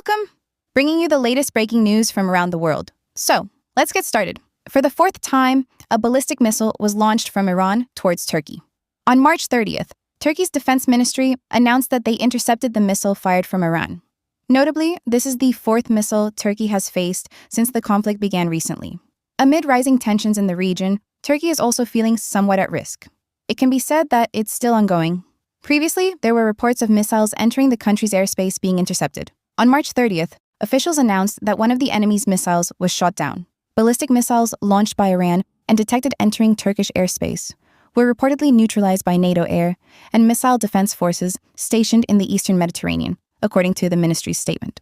Welcome! Bringing you the latest breaking news from around the world. So, let's get started. For the fourth time, a ballistic missile was launched from Iran towards Turkey. On March 30th, Turkey's defense ministry announced that they intercepted the missile fired from Iran. Notably, this is the fourth missile Turkey has faced since the conflict began recently. Amid rising tensions in the region, Turkey is also feeling somewhat at risk. It can be said that it's still ongoing. Previously, there were reports of missiles entering the country's airspace being intercepted. On March 30th, officials announced that one of the enemy's missiles was shot down. Ballistic missiles launched by Iran and detected entering Turkish airspace were reportedly neutralized by NATO air and missile defense forces stationed in the eastern Mediterranean, according to the ministry's statement.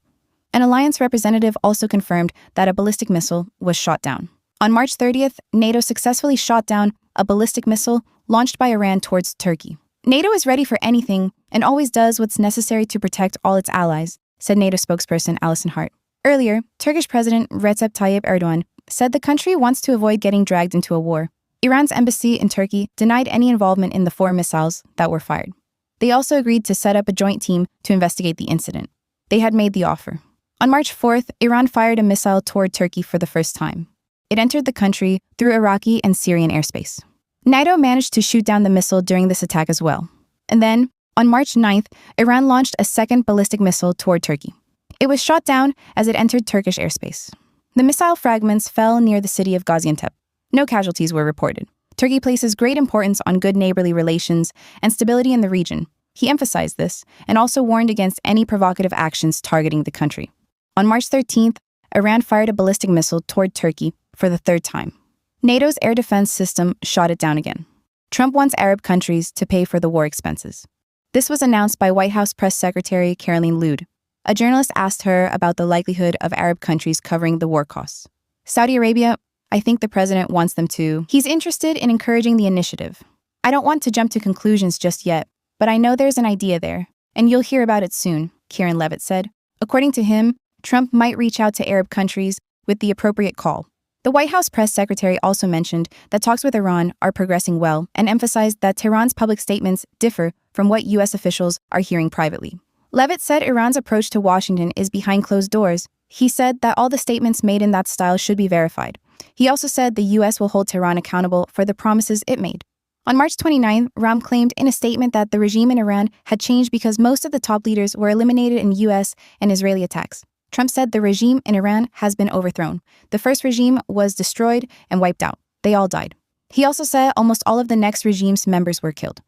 An alliance representative also confirmed that a ballistic missile was shot down. On March 30th, NATO successfully shot down a ballistic missile launched by Iran towards Turkey. NATO is ready for anything and always does what's necessary to protect all its allies, said NATO spokesperson Alison Hart. Earlier, Turkish President Recep Tayyip Erdogan said the country wants to avoid getting dragged into a war. Iran's embassy in Turkey denied any involvement in the 4 missiles that were fired. They also agreed to set up a joint team to investigate the incident. They had made the offer. On March 4th, Iran fired a missile toward Turkey for the first time. It entered the country through Iraqi and Syrian airspace. NATO managed to shoot down the missile during this attack as well. And then, on March 9th, Iran launched a second ballistic missile toward Turkey. It was shot down as it entered Turkish airspace. The missile fragments fell near the city of Gaziantep. No casualties were reported. Turkey places great importance on good neighborly relations and stability in the region. He emphasized this and also warned against any provocative actions targeting the country. On March 13th, Iran fired a ballistic missile toward Turkey for the third time. NATO's air defense system shot it down again. Trump wants Arab countries to pay for the war expenses. This was announced by White House Press Secretary Caroline Lude. A journalist asked her about the likelihood of Arab countries covering the war costs. Saudi Arabia, I think the president wants them to. He's interested in encouraging the initiative. I don't want to jump to conclusions just yet, but I know there's an idea there, and you'll hear about it soon, Kieran Levitt said. According to him, Trump might reach out to Arab countries with the appropriate call. The White House press secretary also mentioned that talks with Iran are progressing well and emphasized that Tehran's public statements differ from what U.S. officials are hearing privately. Levitt said Iran's approach to Washington is behind closed doors. He said that all the statements made in that style should be verified. He also said the U.S. will hold Tehran accountable for the promises it made. On March 29, Ram claimed in a statement that the regime in Iran had changed because most of the top leaders were eliminated in U.S. and Israeli attacks. Trump said the regime in Iran has been overthrown. The first regime was destroyed and wiped out. They all died. He also said almost all of the next regime's members were killed.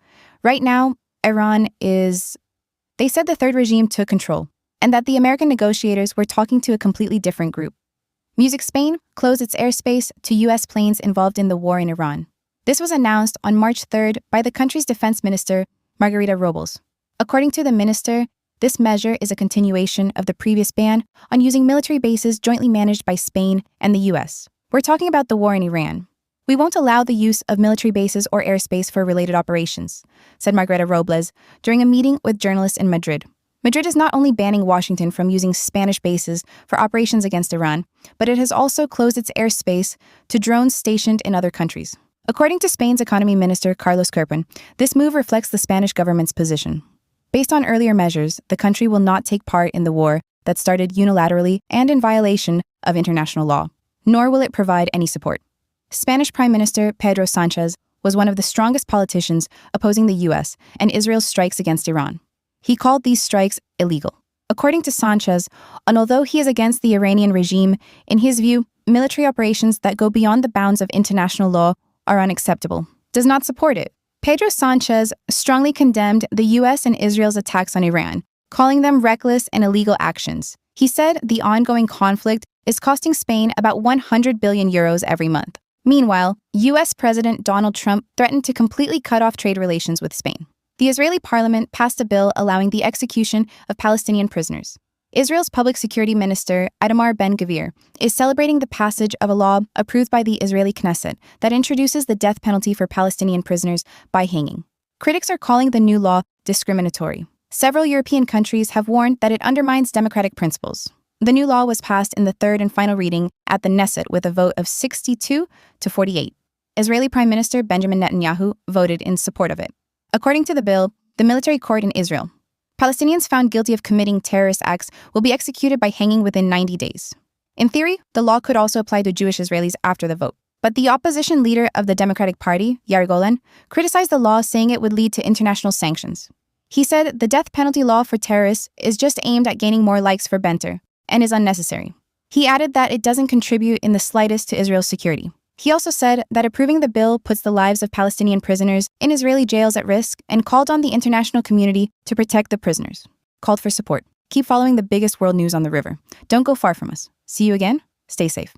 Right now, They said the third regime took control, and that the American negotiators were talking to a completely different group. Music Spain closed its airspace to U.S. planes involved in the war in Iran. This was announced on March 3rd by the country's defense minister, Margarita Robles. According to the minister, this measure is a continuation of the previous ban on using military bases jointly managed by Spain and the U.S. We're talking about the war in Iran. We won't allow the use of military bases or airspace for related operations, said Margarita Robles during a meeting with journalists in Madrid. Madrid is not only banning Washington from using Spanish bases for operations against Iran, but it has also closed its airspace to drones stationed in other countries. According to Spain's economy minister Carlos Querpen, this move reflects the Spanish government's position. Based on earlier measures, the country will not take part in the war that started unilaterally and in violation of international law, nor will it provide any support. Spanish Prime Minister Pedro Sánchez was one of the strongest politicians opposing the U.S. and Israel's strikes against Iran. He called these strikes illegal. According to Sánchez, and although he is against the Iranian regime, in his view, military operations that go beyond the bounds of international law are unacceptable. Does not support it. Pedro Sánchez strongly condemned the U.S. and Israel's attacks on Iran, calling them reckless and illegal actions. He said the ongoing conflict is costing Spain about 100 billion euros every month. Meanwhile, U.S. President Donald Trump threatened to completely cut off trade relations with Spain. The Israeli parliament passed a bill allowing the execution of Palestinian prisoners. Israel's public security minister, Itamar Ben-Gvir, is celebrating the passage of a law approved by the Israeli Knesset that introduces the death penalty for Palestinian prisoners by hanging. Critics are calling the new law discriminatory. Several European countries have warned that it undermines democratic principles. The new law was passed in the third and final reading at the Knesset with a vote of 62 to 48. Israeli Prime Minister Benjamin Netanyahu voted in support of it. According to the bill, the military court in Israel, Palestinians found guilty of committing terrorist acts will be executed by hanging within 90 days. In theory, the law could also apply to Jewish Israelis after the vote. But the opposition leader of the Democratic Party, Yair Golan, criticized the law, saying it would lead to international sanctions. He said the death penalty law for terrorists is just aimed at gaining more likes for Benter and is unnecessary. He added that it doesn't contribute in the slightest to Israel's security. He also said that approving the bill puts the lives of Palestinian prisoners in Israeli jails at risk and called on the international community to protect the prisoners. Called for support. Keep following the biggest world news on the river. Don't go far from us. See you again. Stay safe.